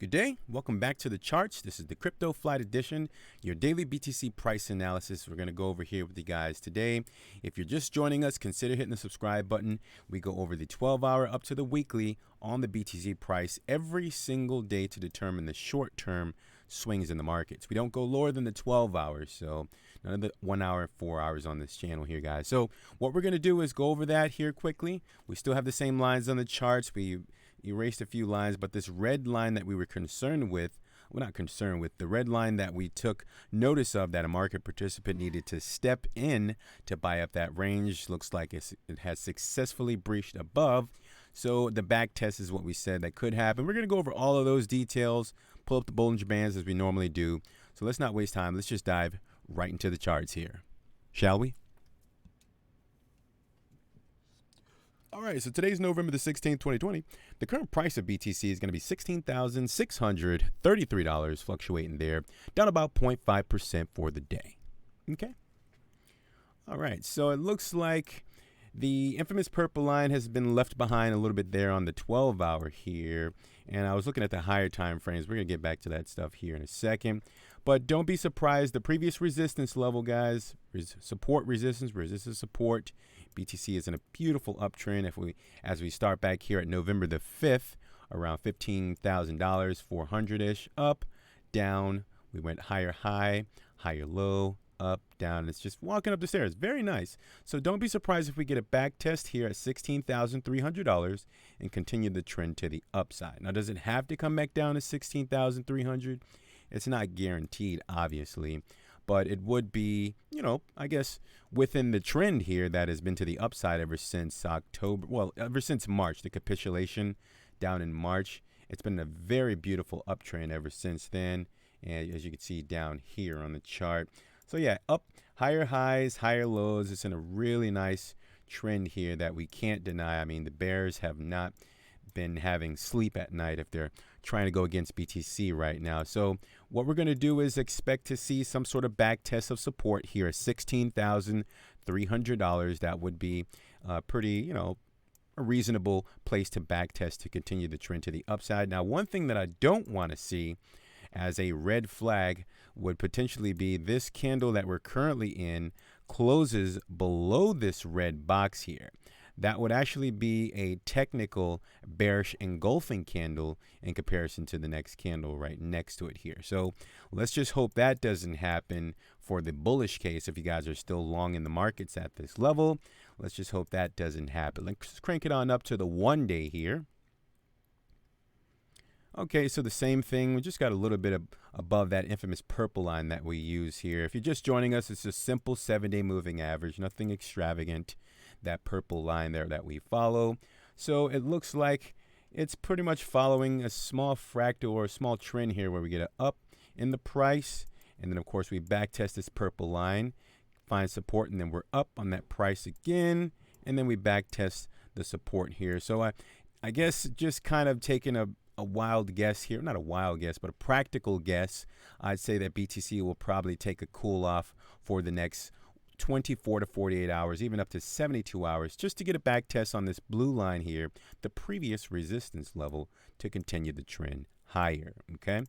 Good day. Welcome back to the charts. This is the Crypto Flight Edition, your daily BTC price analysis. We're going to go over here with you guys today. If you're just joining us, consider hitting the subscribe button. We go over the 12-hour up to the weekly on the BTC price every single day to determine the short-term swings in the markets. We don't go lower than the 12 hours, so none of the 1 hour, 4 hours on this channel here, guys. So what we're going to do is go over that here quickly. We still have the same lines on the charts. We erased a few lines, but this red line that we were concerned with, well, not concerned with, the red line that we took notice of that a market participant needed to step in to buy up that range, looks like it has successfully breached above. So the back test is what we said that could happen. We're going to go over all of those details, pull up the Bollinger Bands as we normally do. So let's not waste time. Let's just dive right into the charts here, shall we? All right, so today's November the 16th, 2020. The current price of BTC is going to be $16,633, fluctuating there, down about 0.5% for the day. Okay. All right, so it looks like the infamous purple line has been left behind a little bit there on the 12-hour here. And I was looking at the higher time frames. We're going to get back to that stuff here in a second. But don't be surprised. The previous resistance level, guys, support, resistance, resistance, support. BTC is in a beautiful uptrend. As we start back here at November the 5th, around $15,000, 400-ish, up, down. We went higher high, higher low, up, down. It's just walking up the stairs. Very nice. So don't be surprised if we get a back test here at $16,300 and continue the trend to the upside. Now, does it have to come back down to $16,300? It's not guaranteed, obviously, but it would be, I guess within the trend here that has been to the upside ever since October. Well, ever since March, the capitulation down in March. It's been a very beautiful uptrend ever since then. And as you can see down here on the chart. So yeah, up, higher highs, higher lows. It's in a really nice trend here that we can't deny. I mean, the bears have not been having sleep at night if they're trying to go against BTC right now. So what we're going to do is expect to see some sort of back test of support here at $16,300. That would be pretty, a reasonable place to back test to continue the trend to the upside. Now, one thing that I don't want to see as a red flag would potentially be this candle that we're currently in closes below this red box here. That would actually be a technical bearish engulfing candle in comparison to the next candle right next to it here. So let's just hope that doesn't happen for the bullish case. If you guys are still long in the markets at this level, let's just hope that doesn't happen. Let's crank it on up to the 1 day here. Okay, so the same thing. We just got a little bit above that infamous purple line that we use here. If you're just joining us, it's a simple 7-day moving average, nothing extravagant. That purple line there that we follow. So it looks like it's pretty much following a small fractal or a small trend here where we get an up in the price. And then, of course, we back test this purple line, find support, and then we're up on that price again. And then we back test the support here. So I guess just kind of taking a wild guess here, not a wild guess, but a practical guess, I'd say that BTC will probably take a cool off for the next 24 to 48 hours, even up to 72 hours, just to get a back test on this blue line here, the previous resistance level, to continue the trend higher. Okay,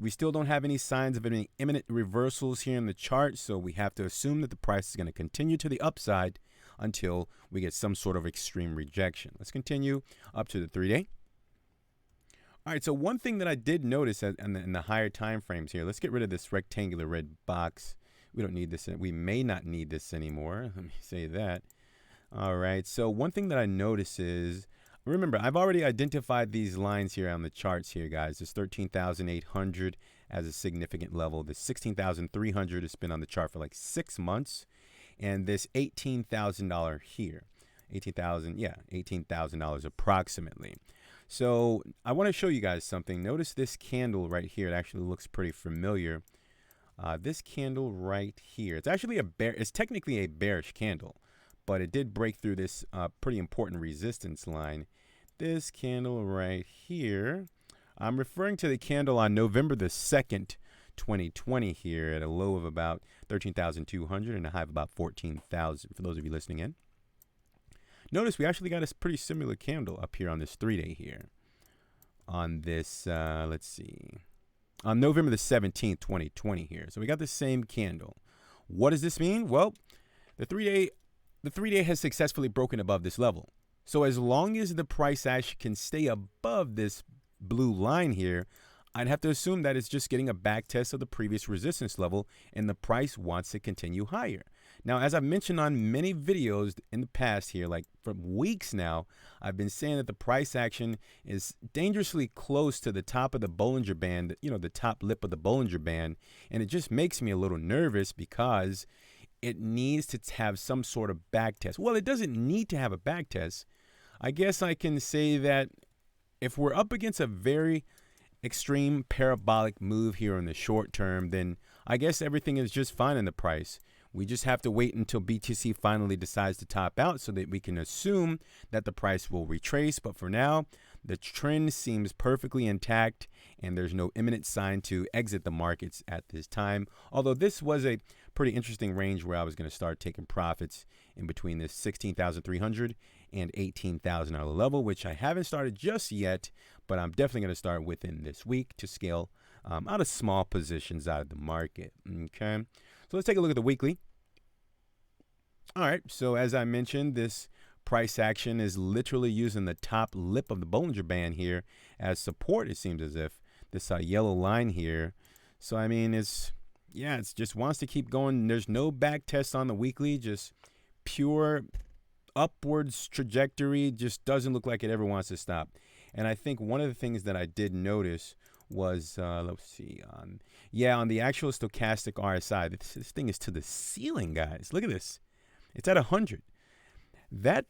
we still don't have any signs of any imminent reversals here in the chart, so we have to assume that the price is going to continue to the upside until we get some sort of extreme rejection. Let's continue up to the 3-day. All right, so one thing that I did notice in the higher time frames here, let's get rid of this rectangular red box. We don't need this. We may not need this anymore. Let me say that. All right, so one thing that I notice is, remember, I've already identified these lines here on the charts here, guys. This 13,800 as a significant level. This 16,300 has been on the chart for like 6 months. And this $18,000 here. $18,000 approximately. So I want to show you guys something. Notice this candle right here. It actually looks pretty familiar. This candle right here. It's actually it's technically a bearish candle, but it did break through this pretty important resistance line. This candle right here. I'm referring to the candle on November the 2nd, 2020 here at a low of about 13,200 and a high of about 14,000 for those of you listening in. Notice we actually got a pretty similar candle up here on this 3-day here. on this, let's see, on November the 17th, 2020 here. So we got the same candle. What does this mean? Well, the 3-day has successfully broken above this level. So as long as the price action can stay above this blue line here, I'd have to assume that it's just getting a back test of the previous resistance level and the price wants to continue higher. Now, as I've mentioned on many videos in the past here, like for weeks now, I've been saying that the price action is dangerously close to the top of the Bollinger Band, you know, the top lip of the Bollinger Band. And it just makes me a little nervous because it needs to have some sort of back test. Well, it doesn't need to have a back test. I guess I can say that if we're up against a very extreme parabolic move here in the short term, then I guess everything is just fine in the price. We just have to wait until BTC finally decides to top out so that we can assume that the price will retrace. But for now, the trend seems perfectly intact and there's no imminent sign to exit the markets at this time. Although this was a pretty interesting range where I was going to start taking profits in between this 16,300 and $18,000 level, which I haven't started just yet, but I'm definitely going to start within this week to scale out of small positions out of the market. Okay, so let's take a look at the weekly. All right, so as I mentioned, this price action is literally using the top lip of the Bollinger Band here as support. It seems as if this yellow line here. So I mean, it's just wants to keep going. There's no back test on the weekly, just pure upwards trajectory. Just doesn't look like it ever wants to stop. And I think one of the things that I did notice was, let's see, on the actual stochastic RSI, this thing is to the ceiling, guys. Look at this. It's at 100. That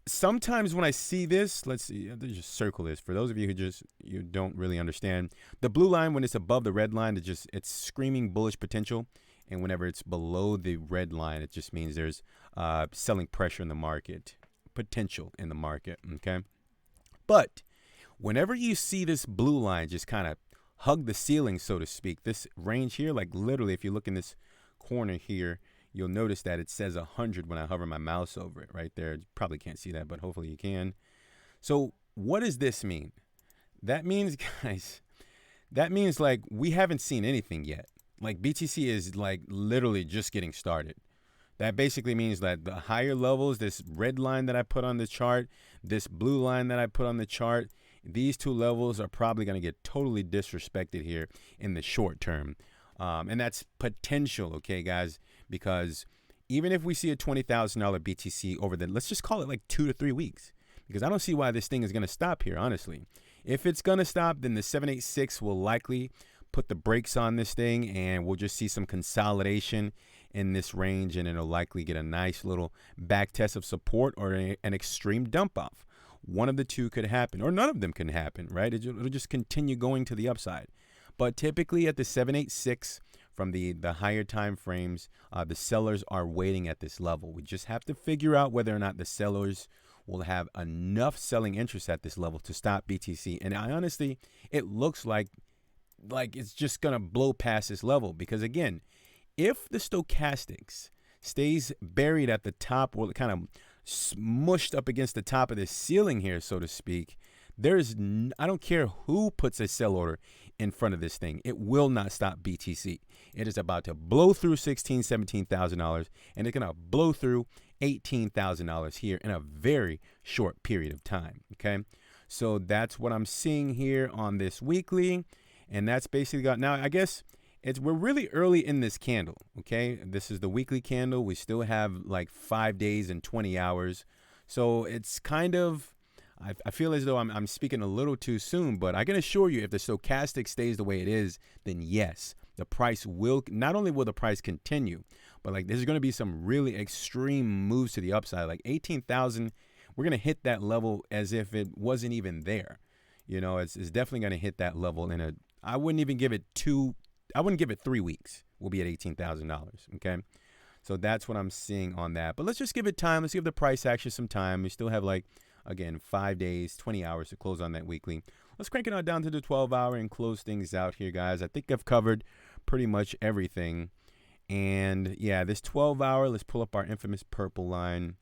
sometimes when I see this, let's see, let's just circle this. For those of you who you don't really understand, the blue line, when it's above the red line, it's screaming bullish potential. And whenever it's below the red line, it just means there's selling pressure in the market, potential in the market, okay? But whenever you see this blue line just kind of hug the ceiling, so to speak, this range here, like literally if you look in this corner here, you'll notice that it says 100 when I hover my mouse over it right there. You probably can't see that, but hopefully you can. So what does this mean? That means, guys, that means like we haven't seen anything yet. Like BTC is like literally just getting started. That basically means that the higher levels, this red line that I put on the chart, this blue line that I put on the chart, these two levels are probably going to get totally disrespected here in the short term. And that's potential, okay, guys, because even if we see a $20,000 BTC over the, let's just call it like 2 to 3 weeks, because I don't see why this thing is going to stop here, honestly. If it's going to stop, then the 786 will likely put the brakes on this thing and we'll just see some consolidation in this range, and it'll likely get a nice little back test of support or an extreme dump off. One of the two could happen, or none of them can happen, right? It'll just continue going to the upside. But typically at the 786 from the higher time frames, the sellers are waiting at this level. We just have to figure out whether or not the sellers will have enough selling interest at this level to stop BTC. And I honestly, it looks like it's just going to blow past this level, because again, if the stochastics stays buried at the top, or kind of smushed up against the top of the ceiling here, so to speak, I don't care who puts a sell order in front of this thing, it will not stop BTC. It is about to blow through $16,000, $17,000, and it's going to blow through $18,000 here in a very short period of time. Okay, so that's what I'm seeing here on this weekly, and that's basically got. Now I guess we're really early in this candle. Okay, this is the weekly candle. We still have like 5 days and 20 hours, so it's kind of. I feel as though I'm speaking a little too soon, but I can assure you, if the stochastic stays the way it is, then yes, the price will, not only will the price continue, but like there's going to be some really extreme moves to the upside. Like 18,000, we're going to hit that level as if it wasn't even there. You know, it's definitely going to hit that level I wouldn't give it 3 weeks. We'll be at $18,000. Okay. So that's what I'm seeing on that. But let's just give it time. Let's give the price action some time. We still have like, again, 5 days, 20 hours to close on that weekly. Let's crank it on down to the 12-hour and close things out here, guys. I think I've covered pretty much everything. And yeah, this 12-hour, let's pull up our infamous purple line.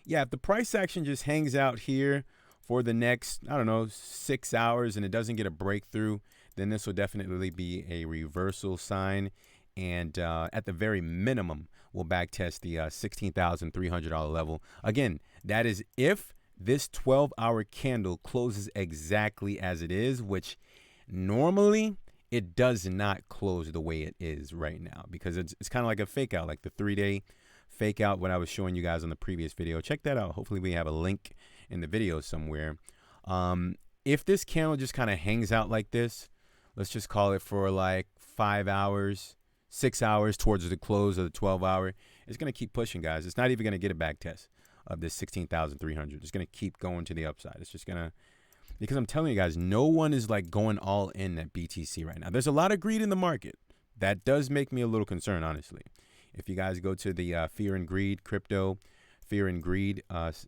Yeah, if the price action just hangs out here for the next, I don't know, 6 hours and it doesn't get a breakthrough, then this will definitely be a reversal sign. And at the very minimum, we'll backtest the $16,300 level. Again, that is if this 12-hour candle closes exactly as it is, which normally it does not close the way it is right now, because it's kind of like a fake out, like the 3-day fake out what I was showing you guys on the previous video. Check that out. Hopefully we have a link in the video somewhere. If this candle just kind of hangs out like this, let's just call it for like 5 hours, 6 hours towards the close of the 12-hour, it's going to keep pushing, guys. It's not even going to get a back test of this 16,300. It's going to keep going to the upside. It's just going to, because I'm telling you guys, no one is like going all in at BTC right now. There's a lot of greed in the market. That does make me a little concerned, honestly. If you guys go to the fear and greed, crypto fear and greed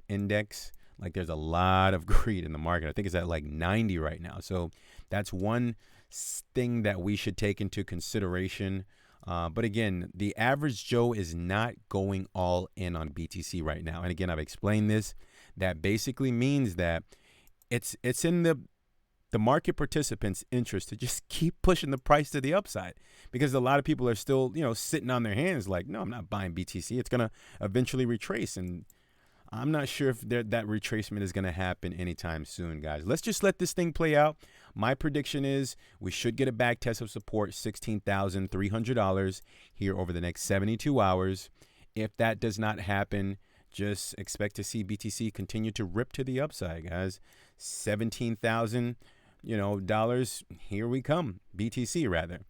index, like there's a lot of greed in the market. I think it's at like 90 right now. So that's one thing that we should take into consideration. But again, the average Joe is not going all in on BTC right now. And again, I've explained this. That basically means that it's in the market participants' interest to just keep pushing the price to the upside, because a lot of people are still, sitting on their hands like, no, I'm not buying BTC. It's going to eventually retrace. And I'm not sure if that retracement is going to happen anytime soon, guys. Let's just let this thing play out. My prediction is we should get a back test of support, $16,300 here over the next 72 hours. If that does not happen, just expect to see BTC continue to rip to the upside, guys. $17,000, dollars. Here we come, BTC rather.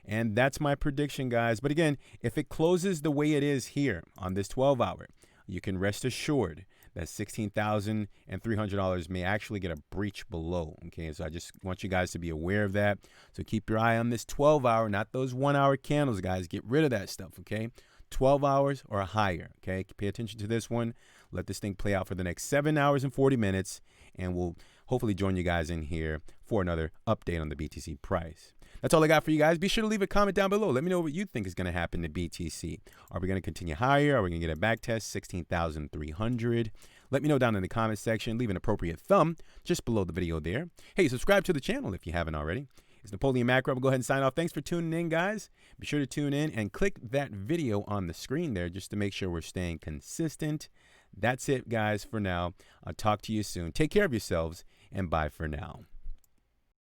And that's my prediction, guys. But again, if it closes the way it is here on this 12-hour, you can rest assured that $16,300 may actually get a breach below. Okay, so I just want you guys to be aware of that. So keep your eye on this 12-hour, not those 1-hour candles, guys. Get rid of that stuff, okay? 12 hours or higher, okay? Pay attention to this one. Let this thing play out for the next 7 hours and 40 minutes, and we'll hopefully join you guys in here for another update on the BTC price. That's all I got for you guys. Be sure to leave a comment down below. Let me know what you think is going to happen to BTC. Are we going to continue higher? Are we going to get a back test, 16,300? Let me know down in the comment section. Leave an appropriate thumb just below the video there. Hey, subscribe to the channel if you haven't already. It's Napoleon Macro. We'll go ahead and sign off. Thanks for tuning in, guys. Be sure to tune in and click that video on the screen there just to make sure we're staying consistent. That's it, guys, for now. I'll talk to you soon. Take care of yourselves, and bye for now.